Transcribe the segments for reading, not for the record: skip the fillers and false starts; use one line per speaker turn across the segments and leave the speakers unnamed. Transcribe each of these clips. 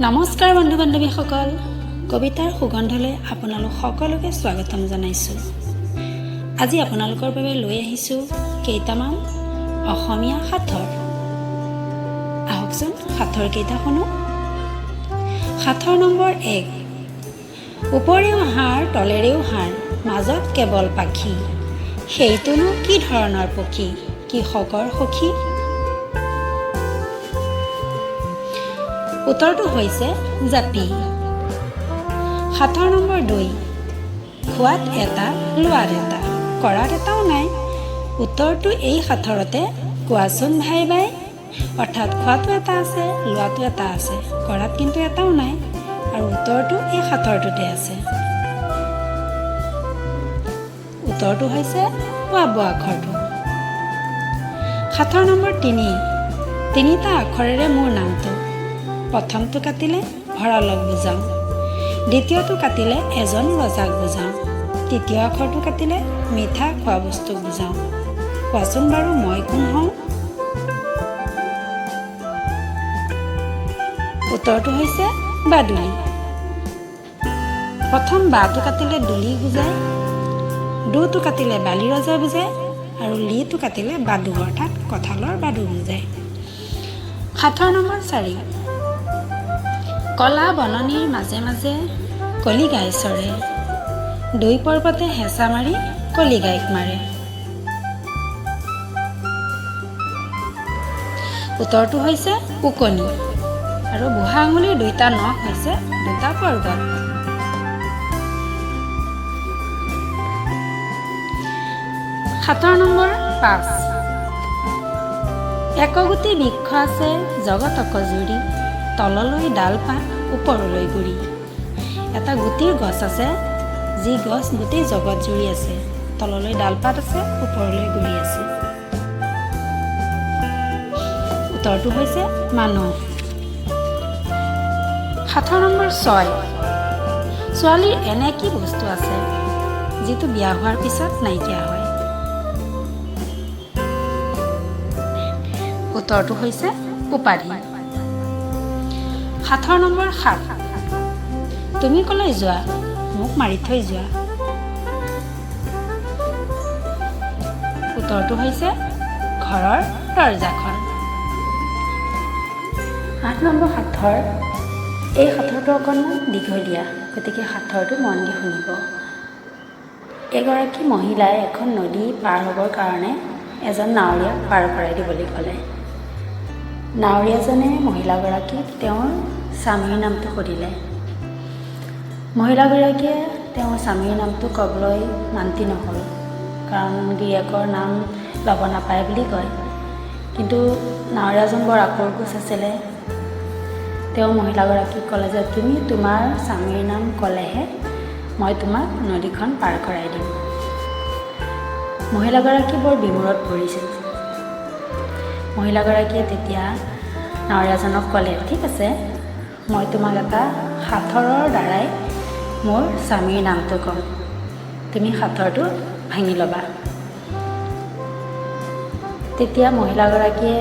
নমস্কাৰ বন্ধু বান্ধৱীসকল, কবিতাৰ সুগন্ধলৈ আপোনালোক সকলোকে স্বাগতম জনাইছোঁ। আজি আপোনালোকৰ বাবে লৈ আহিছোঁ কেইটামান অসমীয়া সাঁথৰ। আহকচোন সাঁথৰ কেইটা শুনো। সাঁথৰ নম্বৰ 1। ওপৰেও হাড় তলেৰেও হাড়, মাজত কেৱল পাখি, সেইটোনো কি ধৰণৰ পক্ষী, কৃষকৰ সখী। উত্তৰটো হৈছে জাপি। সাঁথৰ নম্বৰ 2। খোৱাত এটা লোৱাত এটা, কৰাত এটাও নাই। উত্তৰটো এই সাঁথৰতে কোৱাচোন ভাই ভাই। অৰ্থাৎ খোৱাটো এটা আছে, লোৱাটো এটা আছে, কৰাত কিন্তু এটাও নাই। আৰু উত্তৰটো এই সাঁথৰটোতে আছে। উত্তৰটো হৈছে ৱাব আখৰটো। সাঁথৰ নম্বৰ 3। তিনিটা আখৰেৰে মোৰ নামটো, প্ৰথমটো কাটিলে ভঁৰালক বুজাওঁ, দ্বিতীয়টো কাটিলে এজন ৰজাক বুজাওঁ, তৃতীয় আখৰটো কাটিলে মিঠা খোৱা বস্তুক বুজাওঁ। কোৱাচোন বাৰু মই কোন হওঁ? উত্তৰটো হৈছে বাদুলি। প্ৰথম বাটো কাটিলে দুলি বুজায়, দুটো কাটিলে বালি ৰজা বুজায়, আৰু লিটো কাটিলে বাদু অৰ্থাৎ কঁঠালৰ বাদু বুজায়। সাঁথৰ নম্বৰ 4। কলা বননিৰ মাজে মাজে কলিগাই চৰে, দুই পৰ্বতে হেঁচা মাৰি কলিগাইক মাৰে। উত্তৰটো হৈছে উকনি। আৰু বুঢ়া আঙুলিৰ দুইটা নখ হৈছে দুটা পৰ্বত। সাঁথৰ নম্বৰ 5। একগোটি বৃক্ষ আছে জগতক জুৰি, তললৈ ডাল পাত ওপৰলৈ গুৰি। এটা গুটিৰ গছ আছে, যি গছ গোটেই জগত জুৰি আছে, তললৈ ডাল পাত আছে, ওপৰলৈ গুৰি আছে। উত্তৰটো হৈছে মানুহ। সাঁথৰ নম্বৰ 6। ছোৱালীৰ এনে কি বস্তু আছে, যিটো বিয়া হোৱাৰ পিছত নাইকিয়া হয়? উত্তৰটো হৈছে উপাধি। সাঁথৰ নম্বৰ 7। তুমি ক'লৈ যোৱা, মোক মাৰি থৈ যোৱা। উত্তৰটো হৈছে ঘৰৰ দৰজাখন। 8 নম্বৰ সাঁথৰ। এই সাঁথৰটো অকণমান দীঘলীয়া, গতিকে সাঁথৰটো মন দি শুনিব। এগৰাকী মহিলাই এখন নদী পাৰ হ'বৰ কাৰণে এজন নাৱৰীয়াক পাৰ কৰাই দিবলৈ ক'লে। নাৱৰীয়াজনে মহিলাগৰাকীক তেওঁৰ স্বামীৰ নামটো সুধিলে। মহিলাগৰাকীয়ে তেওঁৰ স্বামীৰ নামটো ক'বলৈ মান্তি নহ'ল, কাৰণ গিৰিয়েকৰ নাম ল'ব নাপায় বুলি কয়। কিন্তু নাৱৰীয়াজন বৰ আকৰগোচ আছিলে। তেওঁ মহিলাগৰাকীক ক'লে যে তুমি তোমাৰ স্বামীৰ নাম ক'লেহে মই তোমাক নদীখন পাৰ কৰাই দিম। মহিলাগৰাকী বৰ বিমূৰত পৰিছিল। মহিলাগৰাকীয়ে তেতিয়া নাৱৰীয়াজনক ক'লে, ঠিক আছে, মই তোমাক এটা সাঁথৰৰ দ্বাৰাই মোৰ স্বামীৰ নামটো ক'ম, তুমি সাঁথৰটো ভাঙি ল'বা। তেতিয়া মহিলাগৰাকীয়ে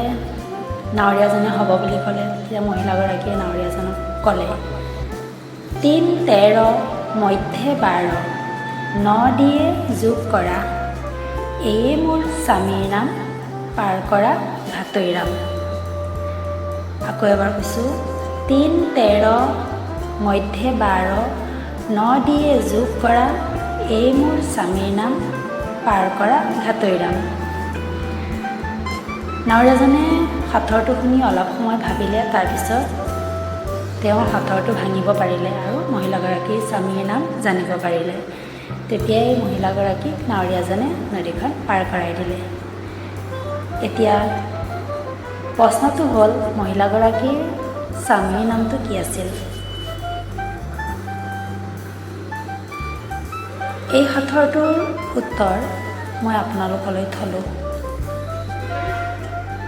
নাৱৰীয়াজনে হ'ব বুলি ক'লে। তেতিয়া মহিলাগৰাকীয়ে নাৱৰীয়াজনক ক'লে, ৩ 13 মধ্যে 12, 9 দিয়ে যোগ কৰা, এয়ে মোৰ স্বামীৰ নাম, পাৰ কৰা ভাতৈৰাম। আকৌ এবাৰ কৈছোঁ, ৩ 13 মধ্যে 12, 9 দিয়ে যোগ কৰা, এই মোৰ স্বামীৰ নাম, পাৰ কৰা ভাতৈৰাম। নাৱৰীয়াজনে সাঁথৰটো শুনি অলপ সময় ভাবিলে। তাৰপিছত তেওঁ সাঁথৰটো ভাঙিব পাৰিলে আৰু মহিলাগৰাকীৰ স্বামীৰ নাম জানিব পাৰিলে। তেতিয়াই মহিলাগৰাকীক নাৱৰীয়াজনে নদীখন পাৰ কৰাই দিলে। এতিয়া প্ৰশ্নটো হ'ল, মহিলাগৰাকীৰ স্বামীৰ নামটো কি আছিল? এই সাঁথৰটোৰ উত্তৰ মই আপোনালোকলৈ থলোঁ।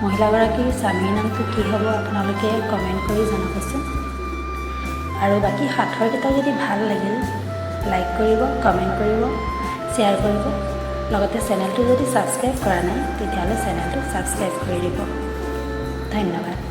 মহিলাগৰাকীৰ স্বামীৰ নামটো কি হ'ব আপোনালোকে কমেণ্ট কৰি জনাবচোন। আৰু বাকী সাঁথৰকেইটা যদি ভাল লাগিল, লাইক কৰিব, কমেণ্ট কৰিব, শ্বেয়াৰ কৰিব। লগতে চেনেলটো যদি ছাবস্ক্ৰাইব কৰা নাই, তেতিয়াহ'লে চেনেলটো ছাবস্ক্ৰাইব কৰি দিব। ধন্যবাদ।